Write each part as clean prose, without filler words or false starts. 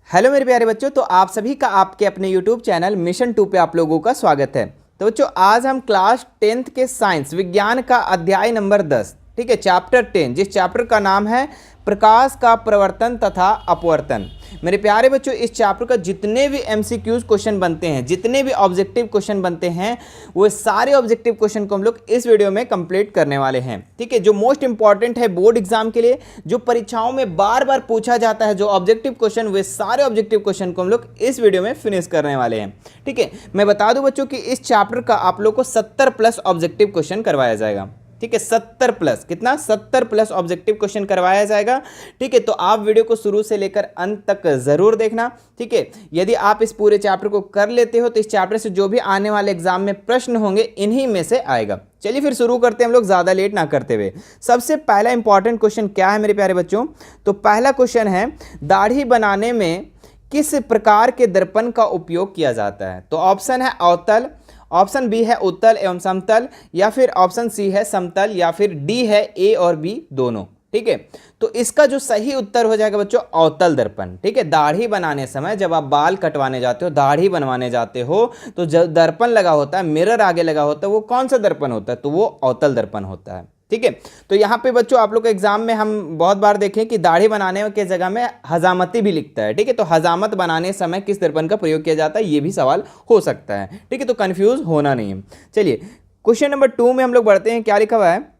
Hello मेरे प्यारे बच्चों, तो आप सभी का आपके अपने यूट्यूब चैनल मिशन 2 पे आप लोगों का स्वागत है। तो बच्चों, आज हम क्लास 10th के साइंस विज्ञान का अध्याय नंबर 10, ठीक है, चैप्टर 10, जिस चैप्टर का नाम है प्रकाश का प्रवर्तन तथा अपवर्तन। मेरे प्यारे बच्चों, इस चैप्टर का जितने भी एमसीक्यूज क्वेश्चन बनते हैं, जितने भी ऑब्जेक्टिव क्वेश्चन बनते हैं, वो सारे ऑब्जेक्टिव क्वेश्चन को हम लोग इस वीडियो में कंप्लीट करने वाले हैं। ठीक है, जो मोस्ट इंपॉर्टेंट है बोर्ड एग्जाम के लिए, जो परीक्षाओं में बार बार पूछा जाता है, जो ऑब्जेक्टिव क्वेश्चन, वे सारे ऑब्जेक्टिव क्वेश्चन को हम लोग इस वीडियो में फिनिश करने वाले हैं। ठीक है, मैं बता दूं बच्चों कि इस चैप्टर का आप लोग को 70+ ऑब्जेक्टिव क्वेश्चन करवाया जाएगा। ठीक है, 70+, कितना, 70+ ऑब्जेक्टिव क्वेश्चन करवाया जाएगा। ठीक है, तो आप वीडियो को शुरू से लेकर अंत तक जरूर देखना। ठीक है, यदि आप इस पूरे चैप्टर को कर लेते हो तो इस चैप्टर से जो भी आने वाले एग्जाम में प्रश्न होंगे, इन्हीं में से आएगा। चलिए फिर शुरू करते हैं हम लोग, ज्यादा लेट ना करते हुए। सबसे पहला इंपॉर्टेंट क्वेश्चन क्या है मेरे प्यारे बच्चों? तो पहला क्वेश्चन है, दाढ़ी बनाने में किस प्रकार के दर्पण का उपयोग किया जाता है? तो ऑप्शन है अवतल, ऑप्शन बी है उत्तल एवं समतल, या फिर ऑप्शन सी है समतल, या फिर डी है ए और बी दोनों। ठीक है, तो इसका जो सही उत्तर हो जाएगा बच्चों अवतल दर्पण। ठीक है, दाढ़ी बनाने समय जब आप बाल कटवाने जाते हो, दाढ़ी बनवाने जाते हो, तो जब दर्पण लगा होता है, मिरर आगे लगा होता है, वो कौन सा दर्पण होता है? तो वो अवतल दर्पण होता है। ठीक है, तो यहाँ पे बच्चों आप लोग के एग्जाम में हम बहुत बार देखें कि दाढ़ी बनाने के जगह में हजामती भी लिखता है। ठीक है, तो हजामत बनाने समय किस दर्पण का प्रयोग किया जाता है, ये भी सवाल हो सकता है। ठीक है, तो कंफ्यूज होना नहीं है। चलिए क्वेश्चन नंबर 2 में हम लोग बढ़ते हैं। क्या लिखा हुआ है?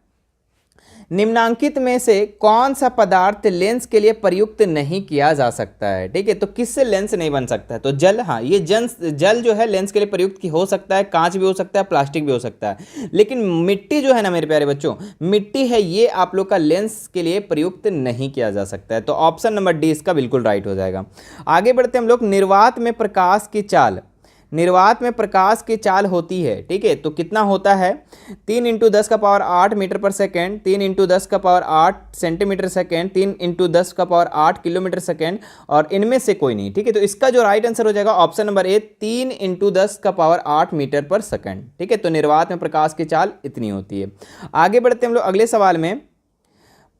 निम्नांकित में से कौन सा पदार्थ लेंस के लिए प्रयुक्त नहीं किया जा सकता है? ठीक है, तो किससे लेंस नहीं बन सकता है? तो जल, हाँ, ये जल जो है लेंस के लिए प्रयुक्त की हो सकता है, कांच भी हो सकता है, प्लास्टिक भी हो सकता है, लेकिन मिट्टी जो है ना मेरे प्यारे बच्चों, मिट्टी है, ये आप लोग का लेंस के लिए प्रयुक्त नहीं किया जा सकता है। तो ऑप्शन नंबर डी इसका बिल्कुल राइट हो जाएगा। आगे बढ़ते हम लोग। निर्वात में प्रकाश की चाल, निर्वात में प्रकाश की चाल होती है, ठीक है, तो कितना होता है? 3 × 10⁸ मीटर पर second, 3 × 10⁸ centimetre second, 3 × 10⁸ kilometre second, और इनमें से कोई नहीं। ठीक है, तो इसका जो राइट आंसर हो जाएगा ऑप्शन नंबर ए, 3 × 10⁸ मीटर पर सेकेंड। ठीक है, तो निर्वात में प्रकाश की चाल इतनी होती है। आगे बढ़ते हम लोग अगले सवाल में।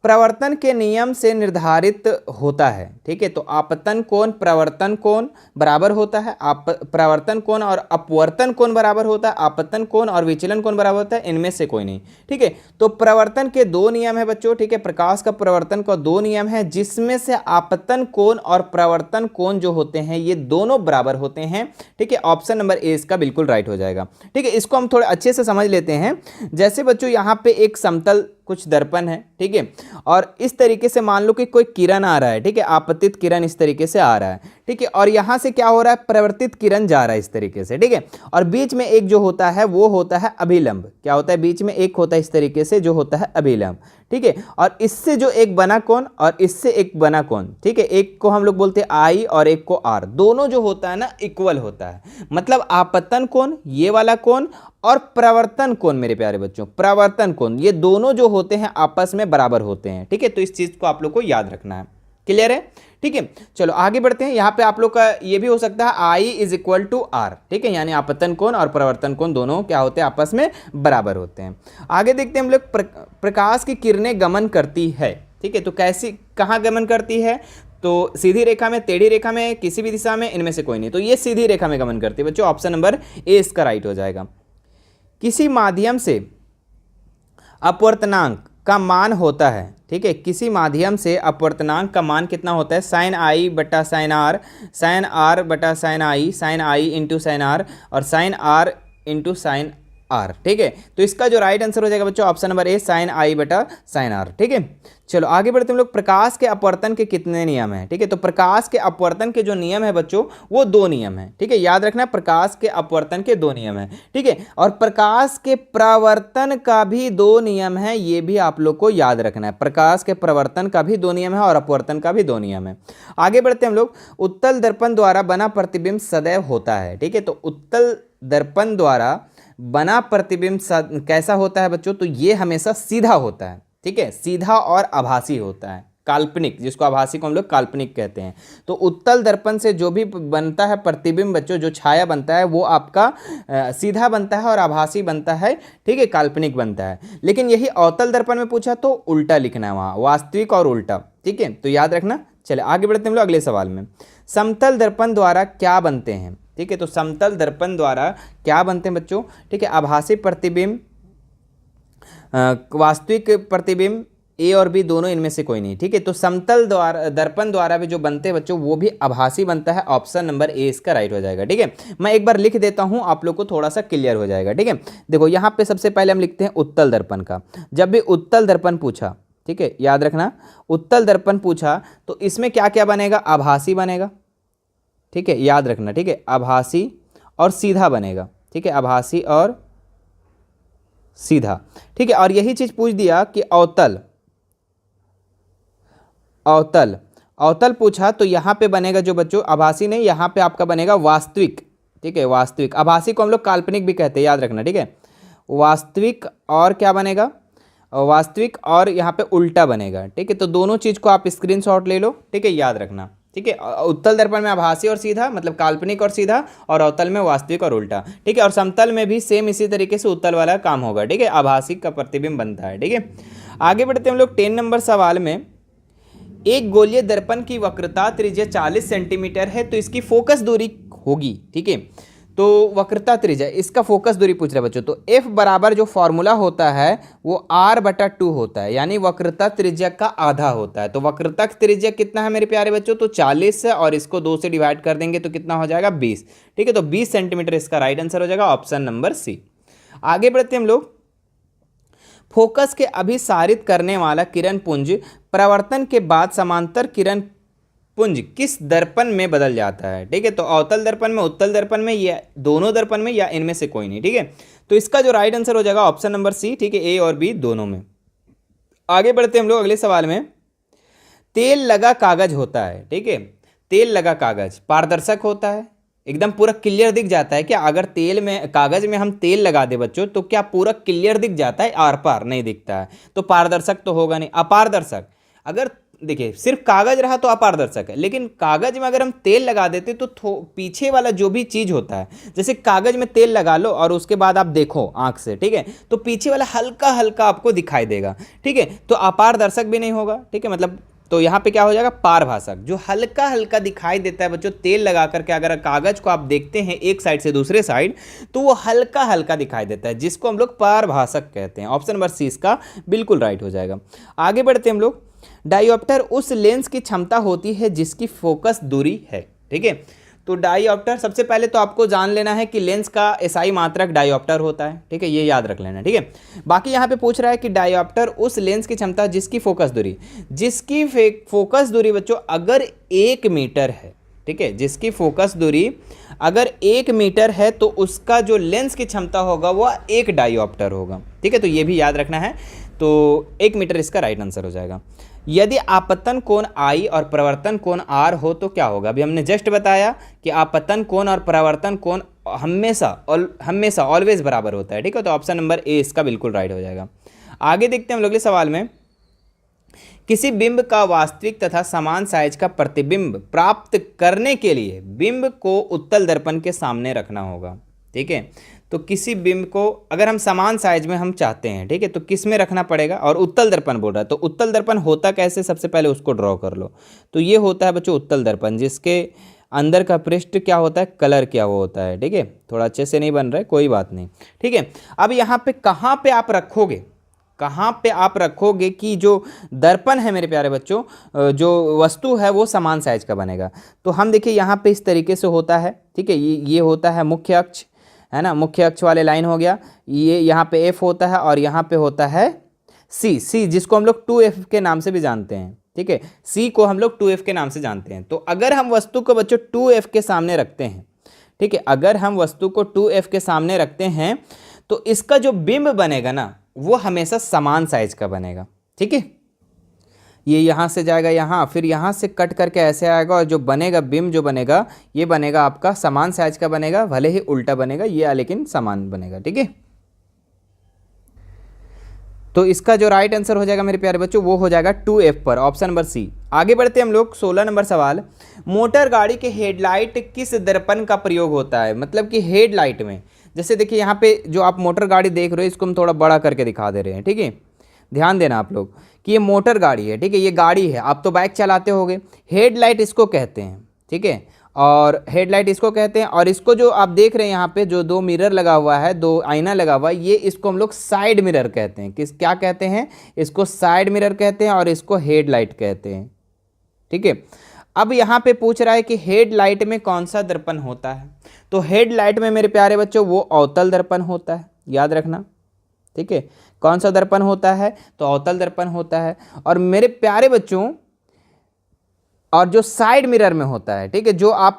प्रवर्तन के नियम से निर्धारित होता है। ठीक है, तो आपतन कोण प्रवर्तन कोण बराबर होता है, प्रवर्तन कोण और अपवर्तन कोण बराबर होता है, आपतन कोण और विचलन कोण बराबर होता है, इनमें से कोई नहीं। ठीक है, तो प्रवर्तन के 2 नियम है बच्चों। ठीक है, प्रकाश का प्रवर्तन का 2 नियम है, जिसमें से आपतन कोण और प्रवर्तन कोण जो होते हैं ये दोनों बराबर होते हैं। ठीक है, ऑप्शन नंबर ए इसका बिल्कुल राइट हो जाएगा। ठीक है, इसको हम थोड़े अच्छे से समझ लेते हैं। जैसे बच्चों यहाँ पे एक समतल कुछ दर्पण है, ठीक है, और इस तरीके से मान लो कि कोई किरण आ रहा है, ठीक है, आपतित किरण इस तरीके से आ रहा है, ठीक है, और यहां से क्या हो रहा है? प्रवर्तित किरण जा रहा है इस तरीके से, ठीक है, और बीच में एक जो होता है वो होता है अभिलंब। क्या होता है? बीच में एक होता है इस तरीके से जो होता है अभिलंब। ठीक है, और इससे जो एक बना कोण और इससे एक बना कोण, ठीक है, एक को हम लोग बोलते हैं आई और एक को आर, दोनों जो होता है ना इक्वल होता है। मतलब आपतन कोण ये वाला कोण और प्रवर्तन कोण मेरे प्यारे बच्चों, प्रवर्तन कोण, ये दोनों जो होते हैं आपस में बराबर होते हैं। ठीक है, तो इस चीज को आप लोग को याद रखना है। क्लियर है? ठीक है, चलो आगे बढ़ते हैं। यहाँ पे आप लोग का ये भी हो सकता है आई = आर। ठीक है, यानी आपतन कोण और प्रवर्तन कोण दोनों क्या होते हैं? आपस में बराबर होते हैं। आगे देखते हैं हम लोग। प्रकाश की किरणें गमन करती है, ठीक है, तो कैसी, कहाँ गमन करती है? तो सीधी रेखा में, टेढ़ी रेखा में, किसी भी दिशा में, इनमें से कोई नहीं। तो ये सीधी रेखा में गमन करती है बच्चों, ऑप्शन नंबर ए इसका राइट हो जाएगा। किसी माध्यम से अपवर्तनांक का मान होता है, ठीक है, किसी माध्यम से अपवर्तनांक का मान कितना होता है? sin i बटा sin r, sin r बटा sin i, sin i into sin r, और sin r into sin r। ठीक है, तो इसका जो राइट आंसर हो जाएगा बच्चों option number A, sin i बटा sin r। ठीक है, चलो आगे बढ़ते हम लोग। प्रकाश के अपवर्तन के कितने नियम हैं? ठीक है, तो प्रकाश के अपवर्तन के जो नियम है बच्चों वो 2 नियम है। ठीक है, याद रखना, प्रकाश के अपवर्तन के 2 नियम है। ठीक है, और प्रकाश के प्रवर्तन का भी 2 नियम है, ये भी आप लोग को याद रखना है। प्रकाश के प्रवर्तन का भी 2 नियम है और अपवर्तन का भी 2 नियम है। आगे बढ़ते हम लोग। उत्तल दर्पण द्वारा बना प्रतिबिंब सदैव होता है। ठीक है, तो उत्तल दर्पण द्वारा बना प्रतिबिंब कैसा होता है बच्चों? तो ये हमेशा सीधा होता है। ठीक है, सीधा और आभासी होता है, काल्पनिक, जिसको आभासी को हम लोग काल्पनिक कहते हैं। तो उत्तल दर्पण से जो भी बनता है प्रतिबिंब बच्चों, जो छाया बनता है वो आपका सीधा बनता है और आभासी बनता है, ठीक है, काल्पनिक बनता है। लेकिन यही अवतल दर्पण में पूछा तो उल्टा लिखना है, वहाँ वास्तविक और उल्टा। ठीक है, तो याद रखना। चले आगे बढ़ते हैं हम लोग अगले सवाल में। समतल दर्पण द्वारा क्या बनते हैं? ठीक है, तो समतल दर्पण द्वारा क्या बनते हैं बच्चों? ठीक है, आभासी प्रतिबिंब, वास्तविक प्रतिबिंब, ए और बी दोनों इनमें से कोई नहीं। ठीक है, तो समतल द्वारा दर्पण द्वारा भी जो बनते हैं बच्चों वो भी आभासी बनता है। ऑप्शन नंबर ए इसका राइट हो जाएगा। ठीक है, मैं एक बार लिख देता हूं, आप लोग को थोड़ा सा क्लियर हो जाएगा। ठीक है, देखो यहाँ पे सबसे पहले हम लिखते हैं उत्तल दर्पण का। जब भी उत्तल दर्पण पूछा, ठीक है, याद रखना, उत्तल दर्पण पूछा तो इसमें क्या क्या बनेगा? आभासी बनेगा। ठीक है, याद रखना। ठीक है, आभासी और सीधा बनेगा। ठीक है, आभासी और सीधा। ठीक है, और यही चीज पूछ दिया कि अवतल, अवतल, अवतल पूछा तो यहाँ पे बनेगा जो बच्चों आभासी नहीं, यहाँ पे आपका बनेगा वास्तविक। ठीक है, वास्तविक। आभासी को हम लोग काल्पनिक भी कहते हैं, याद रखना। ठीक है, वास्तविक और क्या बनेगा? वास्तविक और यहाँ पे उल्टा बनेगा। ठीक है, तो दोनों चीज़ को आप स्क्रीनशॉट ले लो। ठीक है, याद रखना। ठीक है, उत्तल दर्पण में आभासी और सीधा मतलब काल्पनिक और सीधा, और अवतल में वास्तविक और उल्टा। ठीक है, और समतल में भी सेम इसी तरीके से उत्तल वाला काम होगा। ठीक है, आभासी का प्रतिबिंब बनता है। ठीक है, आगे बढ़ते हम लोग 10 नंबर सवाल में। एक गोलीय दर्पण की वक्रता त्रिज्या 40 सेंटीमीटर है, तो इसकी फोकस दूरी होगी। ठीक है, तो वक्रता त्रिज्या, इसका फोकस दूरी पूछ रहा है बच्चों। तो F बराबर जो फॉर्मूला होता है वो R/2 होता है, यानी वक्रता त्रिज्या का आधा होता है। तो वक्रता त्रिज्या कितना है मेरे प्यारे बच्चों? तो 40 है, और इसको 2 से डिवाइड कर देंगे तो कितना हो जाएगा? 20। ठीक है, तो 20 सेंटीमीटर इसका राइट आंसर हो जाएगा, ऑप्शन नंबर सी। आगे बढ़ते हम लोग। फोकस के अभिसारित करने वाला किरण पुंज परावर्तन के बाद समांतर किरण पुंज किस दर्पण में बदल जाता है? ठीक है, तो अवतल दर्पण में, उत्तल दर्पण में, या दोनों दर्पण में, या इनमें से कोई नहीं। ठीक है, तो इसका जो राइट आंसर हो जाएगा ऑप्शन नंबर सी। ठीक है, ए और बी दोनों में। आगे बढ़ते हम लोग अगले सवाल में। तेल लगा कागज होता है। ठीक है, तेल लगा कागज पारदर्शक होता है, एकदम पूरा क्लियर दिख जाता है क्या? अगर तेल में, कागज में हम तेल लगा दे बच्चों तो क्या पूरा क्लियर दिख जाता है? आर पार नहीं दिखता है, तो पारदर्शक तो होगा नहीं, अपारदर्शक। अगर देखिए सिर्फ कागज रहा तो अपारदर्शक है, लेकिन कागज में अगर हम तेल लगा देते तो पीछे वाला जो भी चीज होता है, जैसे कागज में तेल लगा लो और उसके बाद आप देखो आंख से, ठीक है, तो पीछे वाला हल्का हल्का आपको दिखाई देगा। ठीक है, तो अपारदर्शक भी नहीं होगा। ठीक है, मतलब तो यहाँ पे क्या हो जाएगा? पारभाषक, जो हल्का हल्का दिखाई देता है बच्चों तेल लगा करके। अगर कागज को आप देखते हैं एक साइड से दूसरे साइड तो वो हल्का हल्का दिखाई देता है, जिसको हम लोग पारभाषक कहते हैं। ऑप्शन नंबर सी इसका बिल्कुल राइट हो जाएगा। आगे बढ़ते हम लोग। डायोप्टर उस लेंस की क्षमता होती है जिसकी फोकस दूरी है। ठीक है, तो डायोप्टर, सबसे पहले तो आपको जान लेना है कि लेंस का एसआई मात्रक डायोप्टर होता है। ठीक है, ये याद रख लेना। ठीक है, बाकी यहाँ पे पूछ रहा है कि डायोप्टर उस लेंस की क्षमता जिसकी फोकस दूरी, जिसकी फोकस दूरी बच्चों अगर 1 मीटर है। ठीक है, जिसकी फोकस दूरी अगर 1 मीटर है तो उसका जो लेंस की क्षमता होगा वह 1 डायोप्टर होगा। ठीक है, तो ये भी याद रखना है। तो 1 मीटर इसका राइट आंसर हो जाएगा। यदि आपतन कोण I और प्रवर्तन कोण R हो तो क्या होगा? अभी हमने जस्ट बताया कि आपतन कोण और प्रवर्तन कोण हमेशा ऑलवेज बराबर होता है। ठीक है, तो ऑप्शन नंबर ए इसका बिल्कुल राइट हो जाएगा। आगे देखते हैं हम लोग अगले सवाल में। किसी बिंब का वास्तविक तथा समान साइज का प्रतिबिंब प्राप्त करने के लिए बिंब को उत्तल दर्पण के सामने रखना होगा। ठीक है, तो किसी बिंब को अगर हम समान साइज में हम चाहते हैं, ठीक है, तो किस में रखना पड़ेगा? और उत्तल दर्पण बोल रहा है, तो उत्तल दर्पण होता कैसे? सबसे पहले उसको ड्रॉ कर लो। तो ये होता है बच्चों उत्तल दर्पण, जिसके अंदर का पृष्ठ क्या होता है? कलर क्या वो होता है। ठीक है, थोड़ा अच्छे से नहीं बन रहा है, कोई बात नहीं। ठीक है, अब यहाँ पे कहाँ पे आप रखोगे, कहाँ पे आप रखोगे कि जो दर्पण है मेरे प्यारे बच्चों, जो वस्तु है वो समान साइज का बनेगा। तो हम देखिए यहाँ पे इस तरीके से होता है। ठीक है, ये होता है मुख्य अक्ष, है ना, मुख्य अक्ष वाले लाइन हो गया। ये यहाँ पे एफ होता है और यहाँ पे होता है सी, जिसको हम लोग 2F के नाम से भी जानते हैं। ठीक है, सी को हम लोग 2F के नाम से जानते हैं। तो अगर हम वस्तु को बच्चों 2F के सामने रखते हैं, ठीक है, अगर हम वस्तु को 2F के सामने रखते हैं तो इसका जो बिंब बनेगा ना वो हमेशा समान साइज का बनेगा। ठीक है, ये यहाँ से जाएगा यहाँ, फिर यहाँ से कट करके ऐसे आएगा, और जो बनेगा बिंब जो बनेगा ये बनेगा आपका समान साइज का बनेगा, भले ही उल्टा बनेगा ये, लेकिन समान बनेगा। ठीक है, तो इसका जो राइट आंसर हो जाएगा मेरे प्यारे बच्चों वो हो जाएगा 2F पर, ऑप्शन नंबर सी। आगे बढ़ते हम लोग 16 नंबर सवाल। मोटर गाड़ी के हेडलाइट किस दर्पण का प्रयोग होता है? मतलब कि हेडलाइट में, जैसे देखिए यहाँ पे जो आप मोटर गाड़ी देख रहे हो इसको हम थोड़ा बड़ा करके दिखा दे रहे हैं। ठीक है, ध्यान देना आप लोग कि ये मोटर गाड़ी है, ठीक है, ये गाड़ी है, आप तो बाइक चलाते होगे। हेडलाइट इसको कहते हैं, ठीक है, और हेडलाइट इसको कहते हैं। और इसको जो आप देख रहे हैं यहाँ पे जो दो मिरर लगा हुआ है, दो आईना लगा हुआ है, ये इसको हम लोग साइड मिरर कहते हैं। किस क्या कहते हैं? इसको साइड मिरर कहते हैं और इसको हेडलाइट कहते हैं, ठीक है। अब यहाँ पे पूछ रहा है कि हेडलाइट में कौन सा दर्पण होता है। तो हेडलाइट में मेरे प्यारे बच्चों वो अवतल दर्पण होता है, याद रखना, ठीक है। कौन सा दर्पण होता है? तो अवतल दर्पण होता है। और मेरे प्यारे बच्चों, और जो साइड मिरर में होता है, ठीक है, जो आप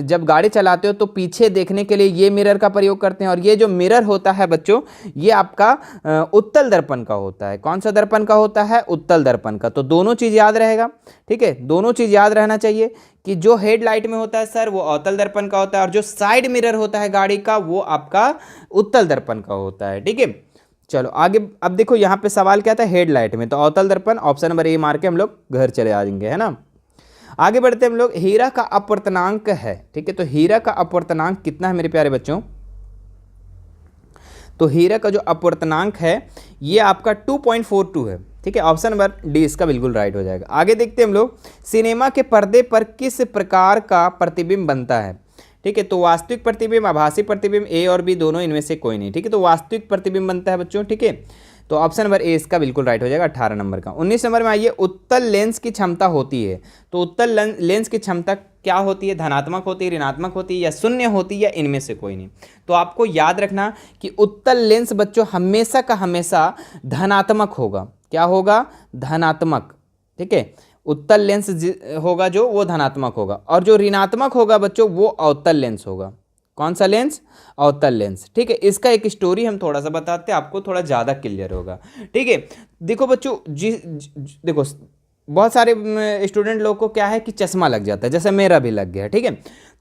जब गाड़ी चलाते हो तो पीछे देखने के लिए ये मिरर का प्रयोग करते हैं। और ये जो मिरर होता है बच्चों, ये आपका उत्तल दर्पण का होता है। कौन सा दर्पण का होता है? उत्तल दर्पण का। तो दोनों चीज़ याद रहेगा, ठीक है, दोनों चीज़ याद रहना चाहिए कि जो हेडलाइट में होता है सर वो अवतल दर्पण का होता है, और जो साइड मिरर होता है गाड़ी का वो आपका उत्तल दर्पण का होता है, ठीक है। चलो आगे, अब देखो यहाँ पे सवाल क्या था, हेडलाइट में, तो अवतल दर्पण ऑप्शन नंबर ए मार के हम लोग घर चले आएंगे, है ना। आगे बढ़ते हम लोग, हीरा का अपवर्तनांक है, ठीक है। तो हीरा का अपवर्तनांक कितना है मेरे प्यारे बच्चों? तो हीरा का जो अपवर्तनांक है ये आपका 2.42 है, ठीक है। ऑप्शन नंबर डी इसका बिल्कुल राइट हो जाएगा। आगे देखते हैं हम लोग, सिनेमा के पर्दे पर किस प्रकार का प्रतिबिंब बनता है, ठीक है। तो वास्तविक प्रतिबिंब, आभासी प्रतिबिंब, ए और बी दोनों इनमें से कोई नहीं, ठीक है। तो वास्तविक प्रतिबिंब बनता है बच्चों, ठीक है। तो ऑप्शन नंबर ए इसका बिल्कुल राइट हो जाएगा 18 नंबर का। 19 नंबर में आइए, उत्तल लेंस की क्षमता होती है। तो उत्तल लेंस की क्षमता क्या होती है? धनात्मक होती है, ऋणात्मक होती है, या शून्य होती है, या इनमें से कोई नहीं। तो आपको याद रखना कि उत्तल लेंस बच्चों हमेशा का हमेशा धनात्मक होगा। क्या होगा? धनात्मक, ठीक है। उत्तल लेंस होगा जो वो धनात्मक होगा, और जो ऋणात्मक होगा बच्चों वो अवतल लेंस होगा। कौन सा लेंस? अवतल लेंस, ठीक है। इसका एक स्टोरी हम थोड़ा सा बताते हैं, आपको थोड़ा ज़्यादा क्लियर होगा, ठीक है। देखो बच्चों, देखो बहुत सारे स्टूडेंट लोग को क्या है कि चश्मा लग जाता है, जैसे मेरा भी लग गया है, ठीक है।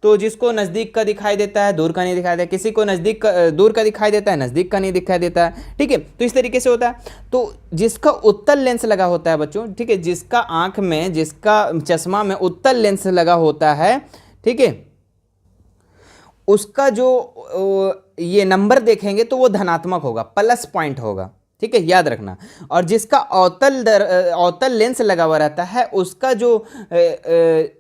तो जिसको नज़दीक का दिखाई देता है, दूर का नहीं दिखाई देता, किसी को नज़दीक का दूर का दिखाई देता है, नज़दीक का नहीं दिखाई देता है, ठीक है। तो इस तरीके से होता है। तो जिसका उत्तल लेंस लगा होता है बच्चों, ठीक है, जिसका आँख में, जिसका चश्मा में उत्तल लेंस लगा होता है, ठीक है, उसका जो ये नंबर देखेंगे तो वो धनात्मक होगा, प्लस पॉइंट होगा, ठीक है, याद रखना। और जिसका अवतल लेंस लगा हुआ रहता है उसका जो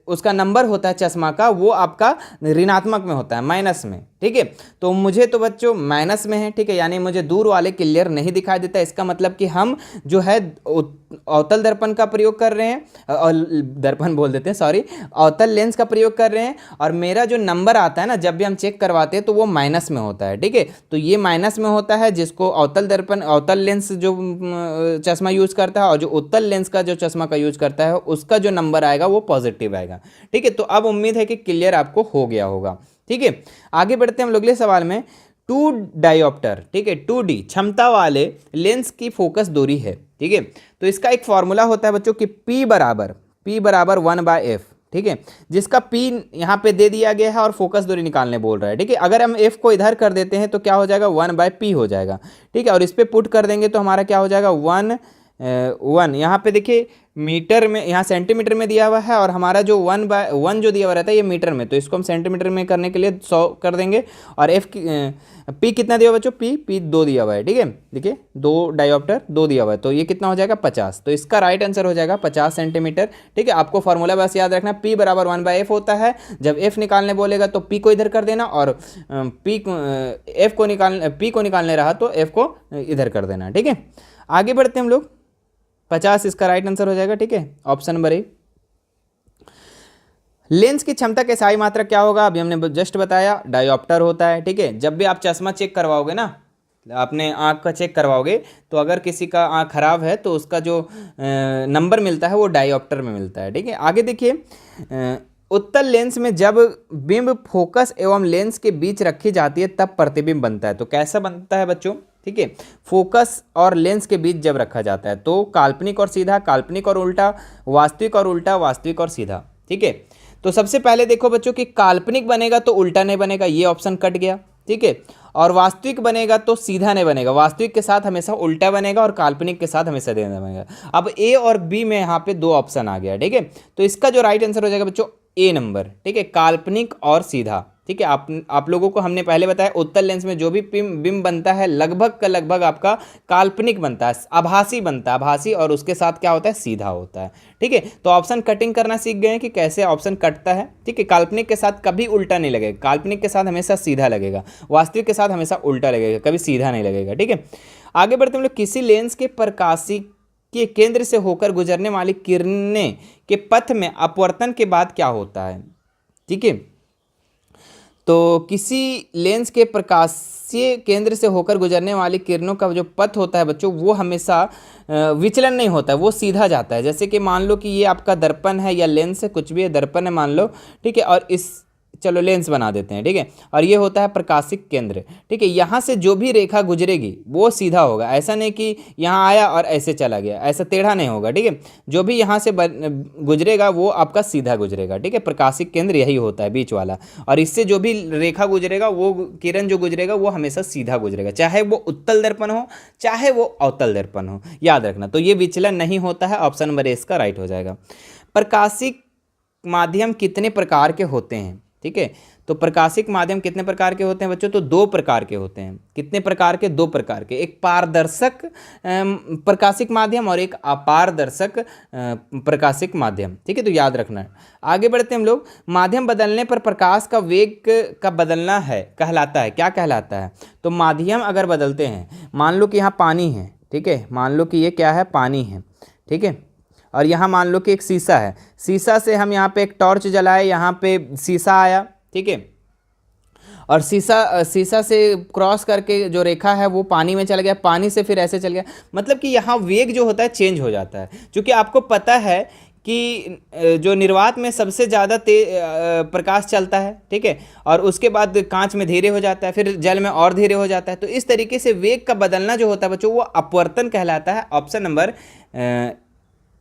उसका नंबर होता है चश्मा का, वो आपका ऋणात्मक में होता है, माइनस में, ठीक है। तो मुझे तो बच्चों माइनस में है, ठीक है, यानी मुझे दूर वाले क्लियर नहीं दिखाई देता। इसका मतलब कि हम जो है अवतल दर्पण का प्रयोग कर रहे हैं, और दर्पण बोल देते हैं, सॉरी, अवतल लेंस का प्रयोग कर रहे हैं, और मेरा जो नंबर आता है ना जब भी हम चेक करवाते हैं तो वो माइनस में होता है, ठीक है। तो ये माइनस में होता है, जिसको अवतल दर्पण, अवतल लेंस जो चश्मा यूज करता है, और जो उत्तल लेंस का जो चश्मा का यूज करता है उसका जो नंबर आएगा वो पॉजिटिव आएगा, ठीक है। तो अब उम्मीद है कि क्लियर आपको हो गया होगा, ठीक है। आगे बढ़ते हैं हम लोग अगले सवाल में। 2 डायोप्टर, ठीक है, 2D क्षमता वाले लेंस की फोकस दूरी है, ठीक है। तो इसका एक फॉर्मूला होता है बच्चों कि P बराबर 1/f, ठीक है, जिसका P यहाँ पे दे दिया गया है और फोकस दूरी निकालने बोल रहा है, ठीक है। अगर हम F को इधर कर देते हैं तो क्या हो जाएगा? 1/p हो जाएगा, ठीक है। और इस पर पुट कर देंगे तो हमारा क्या हो जाएगा? 1 यहाँ पे देखिए मीटर में, यहाँ सेंटीमीटर में दिया हुआ है, और हमारा जो 1/1 जो दिया हुआ रहता है ये मीटर में, तो इसको हम सेंटीमीटर में करने के लिए 100 कर देंगे। और P कितना दिया हुआ बच्चों? P 2 दिया हुआ है, ठीक है। देखिए 2 डायोप्टर 2 दिया हुआ है, तो ये कितना हो जाएगा? 50। तो इसका राइट आंसर हो जाएगा 50 सेंटीमीटर, ठीक है। आपको फॉर्मूला बस याद रखना, P बराबर 1/f होता है। जब F निकालने बोलेगा तो P को इधर कर देना, और P को निकालने रहा तो F को इधर कर देना, ठीक है। आगे बढ़ते हैं हम लोग, 50 इसका राइट आंसर हो जाएगा, ठीक है, ऑप्शन नंबर ए। लेंस की क्षमता के सही मात्रक क्या होगा? अभी हमने जस्ट बताया, डायोप्टर होता है, ठीक है। जब भी आप चश्मा चेक करवाओगे ना, अपने आँख का चेक करवाओगे, तो अगर किसी का आँख खराब है तो उसका जो नंबर मिलता है वो डायोप्टर में मिलता है, ठीक है। आगे देखिए, उत्तल लेंस में जब बिंब फोकस एवं लेंस के बीच रखी जाती है तब प्रतिबिंब बनता है। तो कैसा बनता है बच्चों? ठीक है, फोकस और लेंस के बीच जब रखा जाता है तो काल्पनिक और सीधा, काल्पनिक और उल्टा, वास्तविक और उल्टा, वास्तविक और सीधा, ठीक है। तो सबसे पहले देखो बच्चों कि काल्पनिक बनेगा तो उल्टा नहीं बनेगा, ये ऑप्शन कट गया, ठीक है। और वास्तविक बनेगा तो सीधा नहीं बनेगा, वास्तविक के साथ हमेशा उल्टा बनेगा और काल्पनिक के साथ हमेशा सीधा बनेगा। अब ए और बी में यहाँ पे 2 ऑप्शन आ गया, ठीक है। तो इसका जो राइट आंसर हो जाएगा बच्चों ए नंबर, ठीक है, काल्पनिक और सीधा। ठीक है, आप लोगों को हमने पहले बताया उत्तल लेंस में जो भी बिंब बनता है लगभग का लगभग आपका काल्पनिक बनता है, आभासी बनता है, आभासी, और उसके साथ क्या होता है, सीधा होता है। ठीक है, तो ऑप्शन कटिंग करना सीख गए हैं कि कैसे ऑप्शन कटता है। ठीक है, काल्पनिक के साथ कभी उल्टा नहीं लगेगा, काल्पनिक के साथ हमेशा सीधा लगेगा, वास्तविक के साथ हमेशा उल्टा लगेगा, कभी सीधा नहीं लगेगा। ठीक है, आगे बढ़ते हम लोग। किसी लेंस के प्रकाशी के केंद्र से होकर गुजरने वाली किरणें के पथ में अपवर्तन के बाद क्या होता है। ठीक है, तो किसी लेंस के प्रकाशीय केंद्र से होकर गुजरने वाली किरणों का जो पथ होता है बच्चों, वो हमेशा विचलन नहीं होता है, वो सीधा जाता है। जैसे कि मान लो कि ये आपका दर्पण है या लेंस है, कुछ भी है, दर्पण है मान लो, ठीक है, और इस चलो लेंस बना देते हैं। ठीक है, और ये होता है प्रकाशिक केंद्र। ठीक है, यहाँ से जो भी रेखा गुजरेगी वो सीधा होगा, ऐसा नहीं कि यहाँ आया और ऐसे चला गया, ऐसा टेढ़ा नहीं होगा। ठीक है, जो भी यहाँ से गुजरेगा वो आपका सीधा गुजरेगा। ठीक है, प्रकाशिक केंद्र यही होता है, बीच वाला, और इससे जो भी रेखा गुजरेगा, वो किरण जो गुजरेगा वो हमेशा सीधा गुजरेगा, चाहे वो उत्तल दर्पण हो चाहे वो अवतल दर्पण हो, याद रखना। तो ये विचलन नहीं होता है, ऑप्शन नंबर ए इसका राइट हो जाएगा। प्रकाशिक माध्यम कितने प्रकार के होते हैं। ठीक है, तो प्रकाशिक माध्यम कितने प्रकार के होते हैं बच्चों, तो दो प्रकार के होते हैं। कितने प्रकार के, दो प्रकार के, एक पारदर्शक प्रकाशिक माध्यम और एक अपारदर्शक प्रकाशिक माध्यम। ठीक है, तो याद रखना है। आगे बढ़ते हैं हम लोग। माध्यम बदलने पर प्रकाश का वेग का बदलना है कहलाता है, क्या कहलाता है। तो माध्यम अगर बदलते हैं, मान लो कि यहाँ पानी है, ठीक है, मान लो कि ये क्या है, पानी है, ठीक है, और यहाँ मान लो कि एक शीशा है, शीशा से हम यहाँ पे एक टॉर्च जलाए, यहाँ पे शीशा आया, ठीक है, और शीशा से क्रॉस करके जो रेखा है वो पानी में चला गया, पानी से फिर ऐसे चल गया, मतलब कि यहाँ वेग जो होता है चेंज हो जाता है। क्योंकि आपको पता है कि जो निर्वात में सबसे ज़्यादा प्रकाश चलता है, ठीक है, और उसके बाद कांच में धीरे हो जाता है, फिर जल में और धीरे हो जाता है। तो इस तरीके से वेग का बदलना जो होता है बच्चों, वो अपवर्तन कहलाता है। ऑप्शन नंबर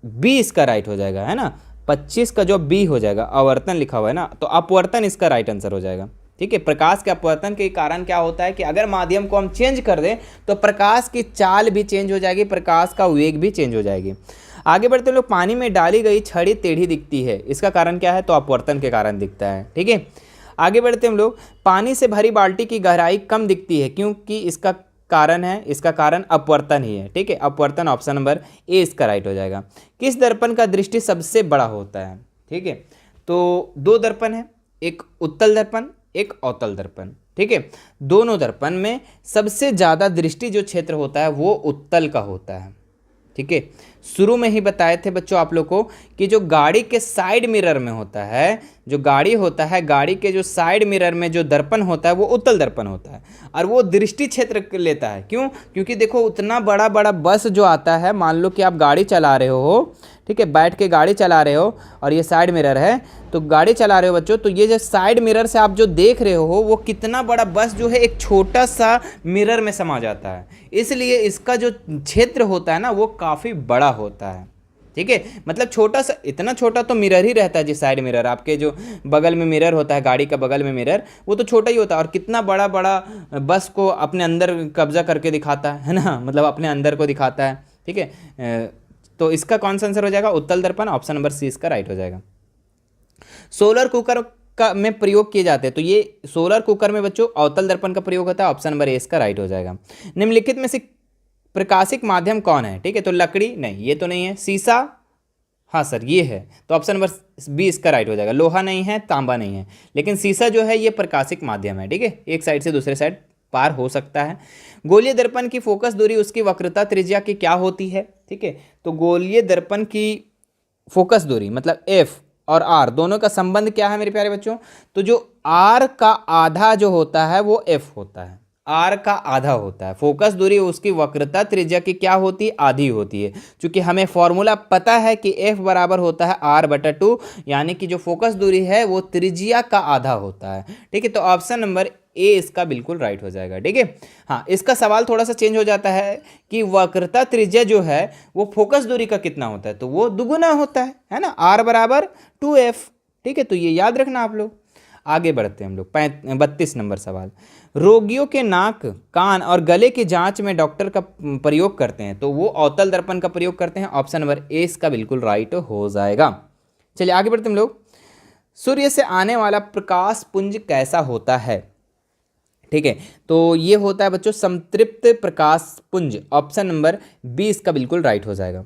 बी इसका राइट हो जाएगा, है ना। 25 का जो बी हो जाएगा, आवर्तन लिखा हुआ है ना, तो अपवर्तन इसका राइट आंसर हो जाएगा। ठीक है, प्रकाश के अपवर्तन के कारण क्या होता है कि अगर माध्यम को हम चेंज कर दें तो प्रकाश की चाल भी चेंज हो जाएगी, प्रकाश का वेग भी चेंज हो जाएगी। आगे बढ़ते लोग। पानी में डाली गई छड़ी टेढ़ी दिखती है, इसका कारण क्या है, तो अपवर्तन के कारण दिखता है। ठीक है, आगे बढ़ते हम लोग। पानी से भरी बाल्टी की गहराई कम दिखती है, क्योंकि इसका कारण है, इसका कारण अपवर्तन ही है। ठीक है, अपवर्तन, ऑप्शन नंबर ए इसका राइट हो जाएगा। किस दर्पण का दृष्टि सबसे बड़ा होता है। ठीक है, तो दो दर्पण है, एक उत्तल दर्पण, एक अवतल दर्पण। ठीक है, दोनों दर्पण में सबसे ज़्यादा दृष्टि जो क्षेत्र होता है वो उत्तल का होता है। ठीक है, शुरू में ही बताए थे बच्चों आप लोग को कि जो गाड़ी के साइड मिरर में होता है, जो गाड़ी होता है, गाड़ी के जो साइड मिरर में जो दर्पण होता है वो उत्तल दर्पण होता है, और वो दृष्टि क्षेत्र लेता है। क्यों, क्योंकि देखो उतना बड़ा बड़ा बस जो आता है, मान लो कि आप गाड़ी चला रहे हो, ठीक है, बैठ के गाड़ी चला रहे हो, और ये साइड मिरर है, तो गाड़ी चला रहे हो बच्चों, तो ये जो साइड मिरर से आप जो देख रहे हो वो कितना बड़ा बस जो है एक छोटा सा मिरर में समा जाता है, इसलिए इसका जो क्षेत्र होता है ना वो काफ़ी बड़ा होता है। ठीक है, मतलब छोटा सा, इतना छोटा तो मिरर ही रहता है जी, साइड मिरर, आपके जो बगल में मिरर होता है, गाड़ी का बगल में मिरर, वो तो छोटा ही होता है, और कितना बड़ा बड़ा बस को अपने अंदर कब्जा करके दिखाता है ना, मतलब अपने अंदर को दिखाता है। ठीक है, तो इसका कौन सा आंसर हो जाएगा, उत्तल दर्पण, ऑप्शन नंबर सी इसका राइट हो जाएगा। सोलर कुकर का में प्रयोग किए जाते हैं, तो ये सोलर कुकर में बच्चों अवतल दर्पण का प्रयोग होता है, ऑप्शन नंबर ए इसका राइट हो जाएगा। निम्नलिखित में से प्रकाशिक माध्यम कौन है। ठीक है, तो लकड़ी नहीं, ये तो नहीं है, शीशा, हाँ सर ये है, तो ऑप्शन नंबर बी इसका राइट हो जाएगा। लोहा नहीं है, तांबा नहीं है, लेकिन शीशा जो है ये प्रकाशिक माध्यम है। ठीक है, एक साइड से दूसरे साइड पार हो सकता है। गोलीय दर्पण की फोकस दूरी उसकी वक्रता त्रिज्या की क्या होती है। ठीक है, तो गोलीय दर्पण की फोकस दूरी मतलब एफ और आर दोनों का संबंध क्या है मेरे प्यारे बच्चों, तो जो आर का आधा जो होता है वो एफ होता है, आर का आधा होता है। फोकस दूरी उसकी वक्रता त्रिज्या की क्या होती है, आधी होती है। क्योंकि हमें फॉर्मूला पता है कि एफ बराबर होता है r/2, यानी कि जो फोकस दूरी है वो त्रिज्या का आधा होता है। ठीक है, तो ऑप्शन नंबर ए इसका बिल्कुल राइट हो जाएगा। ठीक है, हाँ इसका सवाल थोड़ा सा चेंज हो जाता है कि वक्रता त्रिज्या जो है वो फोकस दूरी का कितना होता है, तो वो दुगुना होता है ना, r/2f। ठीक है, तो ये याद रखना आप लोग। आगे बढ़ते हैं हम लोग 32 नंबर सवाल। रोगियों के नाक, कान और गले की जांच में डॉक्टर का प्रयोग करते हैं, तो वो अवतल दर्पण का प्रयोग करते हैं, ऑप्शन नंबर ए इसका बिल्कुल राइट हो जाएगा। चलिए आगे बढ़ते हैं हम लोग। सूर्य से आने वाला प्रकाश पुंज कैसा होता है? ठीक है, तो ये होता है बच्चों संतृप्त प्रकाश पुंज। ऑप्शन नंबर 20 का बिल्कुल राइट हो जाएगा।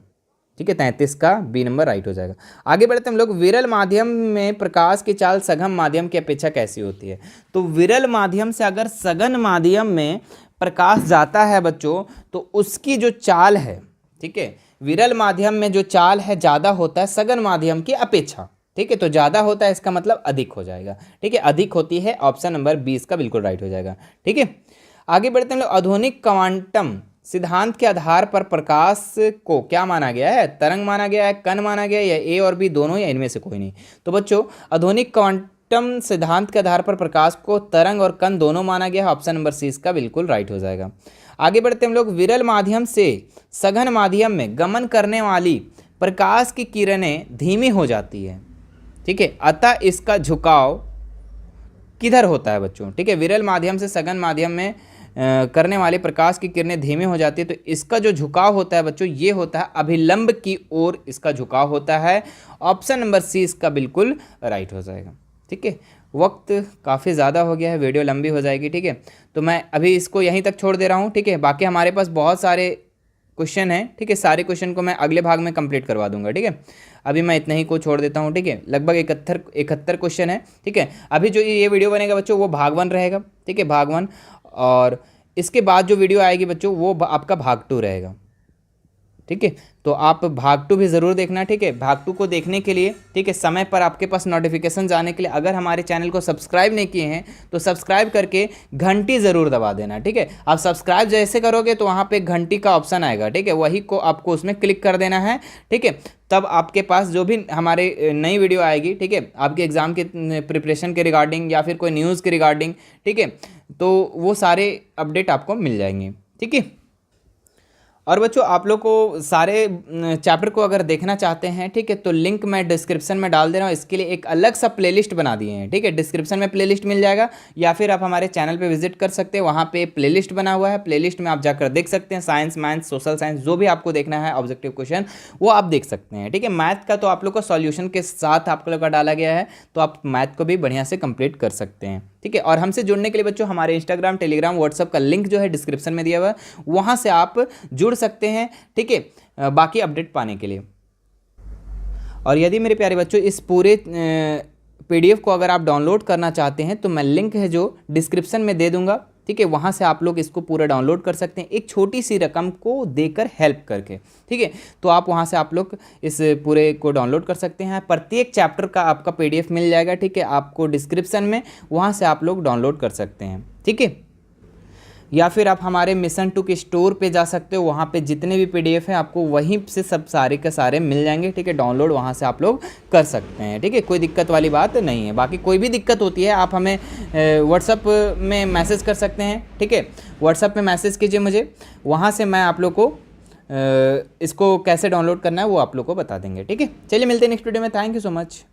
ठीक है, 33 का बी नंबर राइट हो जाएगा। आगे बढ़ते हम लोग, विरल माध्यम में प्रकाश की चाल सघन माध्यम की अपेक्षा कैसी होती है? तो विरल माध्यम से अगर सघन माध्यम में प्रकाश जाता है बच्चों, तो उसकी जो चाल है, ठीक है, विरल माध्यम में जो चाल है ज़्यादा होता है सघन माध्यम की अपेक्षा। ठीक है, तो ज़्यादा होता है इसका मतलब अधिक हो जाएगा। ठीक है, अधिक होती है, ऑप्शन नंबर 20 का बिल्कुल राइट हो जाएगा। ठीक है, आगे बढ़ते हैं लोग, आधुनिक क्वांटम सिद्धांत के आधार पर प्रकाश को क्या माना गया है? तरंग माना गया है, कण माना गया है, या ए और बी दोनों, या इनमें से कोई नहीं? तो बच्चों आधुनिक क्वांटम सिद्धांत के आधार पर प्रकाश को तरंग और कण दोनों माना गया है, ऑप्शन नंबर 30 का बिल्कुल राइट हो जाएगा। आगे बढ़ते हम लोग, विरल माध्यम से सघन माध्यम में गमन करने वाली प्रकाश की किरणें धीमी हो जाती है। ठीक है, अतः इसका झुकाव किधर होता है बच्चों? ठीक है, विरल माध्यम से सघन माध्यम में करने वाले प्रकाश की किरणें धीमी हो जाती है, तो इसका जो झुकाव होता है बच्चों ये होता है अभिलंब की ओर इसका झुकाव होता है, ऑप्शन नंबर सी इसका बिल्कुल राइट हो जाएगा। ठीक है, वक्त काफ़ी ज़्यादा हो गया है, वीडियो लंबी हो जाएगी। ठीक है, तो मैं अभी इसको यहीं तक छोड़ दे रहा हूँ। ठीक है, बाकी हमारे पास बहुत सारे क्वेश्चन हैं। ठीक है, सारे क्वेश्चन को मैं अगले भाग में कंप्लीट करवा दूंगा। ठीक है, अभी मैं इतना ही को छोड़ देता हूँ। ठीक है, लगभग 71 क्वेश्चन है। ठीक है, अभी जो ये वीडियो बनेगा बच्चों वो भाग 1 रहेगा। ठीक है, भाग 1, और इसके बाद जो वीडियो आएगी बच्चों वो आपका भाग 2 रहेगा। ठीक है, तो आप भाग 2 भी ज़रूर देखना। ठीक है, भाग 2 को देखने के लिए, ठीक है, समय पर आपके पास नोटिफिकेशन आने के लिए अगर हमारे चैनल को सब्सक्राइब नहीं किए हैं तो सब्सक्राइब करके घंटी ज़रूर दबा देना। ठीक है, आप सब्सक्राइब जैसे करोगे तो वहाँ पे घंटी का ऑप्शन आएगा। ठीक है, वही को आपको उसमें क्लिक कर देना है। ठीक है, तब आपके पास जो भी हमारे नई वीडियो आएगी, ठीक है, आपके एग्ज़ाम के प्रिपरेशन के रिगार्डिंग या फिर कोई न्यूज़ के रिगार्डिंग, ठीक है, तो वो सारे अपडेट आपको मिल जाएंगे। ठीक है, और बच्चों आप लोग को सारे चैप्टर को अगर देखना चाहते हैं, ठीक है, तो लिंक मैं डिस्क्रिप्शन में डाल दे रहा हूँ। इसके लिए एक अलग सा प्लेलिस्ट बना दिए हैं। ठीक है, डिस्क्रिप्शन में प्लेलिस्ट मिल जाएगा, या फिर आप हमारे चैनल पे विजिट कर सकते हैं, वहाँ पे प्लेलिस्ट बना हुआ है। प्लेलिस्ट में आप जाकर देख सकते हैं, साइंस, मैथ्स, सोशल साइंस, जो भी आपको देखना है ऑब्जेक्टिव क्वेश्चन वो आप देख सकते हैं। ठीक है, मैथ का तो आप लोग को सॉल्यूशन के साथ आप लोग का डाला गया है, तो आप मैथ को भी बढ़िया से कंप्लीट कर सकते हैं। ठीक है, और हमसे जुड़ने के लिए बच्चों हमारे इंस्टाग्राम, टेलीग्राम, व्हाट्सअप का लिंक जो है डिस्क्रिप्शन में दिया हुआ है, वहाँ से आप जुड़ सकते हैं। ठीक है, बाकी अपडेट पाने के लिए। और यदि मेरे प्यारे बच्चों इस पूरे PDF को अगर आप डाउनलोड करना चाहते हैं तो मैं लिंक है जो डिस्क्रिप्शन में दे दूंगा। ठीक है, वहाँ से आप लोग इसको पूरा डाउनलोड कर सकते हैं, एक छोटी सी रकम को देकर हेल्प करके। ठीक है, तो आप वहाँ से आप लोग इस पूरे को डाउनलोड कर सकते हैं। प्रत्येक चैप्टर का आपका PDF मिल जाएगा। ठीक है, आपको डिस्क्रिप्शन में, वहाँ से आप लोग डाउनलोड कर सकते हैं। ठीक है, या फिर आप हमारे मिशन 2 के स्टोर पे जा सकते हो, वहाँ पे जितने भी PDF हैं आपको वहीं से सब सारे के सारे मिल जाएंगे। ठीक है, डाउनलोड वहाँ से आप लोग कर सकते हैं। ठीक है, कोई दिक्कत वाली बात नहीं है। बाकी कोई भी दिक्कत होती है आप हमें व्हाट्सअप में मैसेज कर सकते हैं। ठीक है, व्हाट्सअप में मैसेज कीजिए मुझे, वहाँ से मैं आप लोग को इसको कैसे डाउनलोड करना है वो आप लोग को बता देंगे। ठीक है, चलिए मिलते हैं नेक्स्ट वीडियो में। Thank you so much.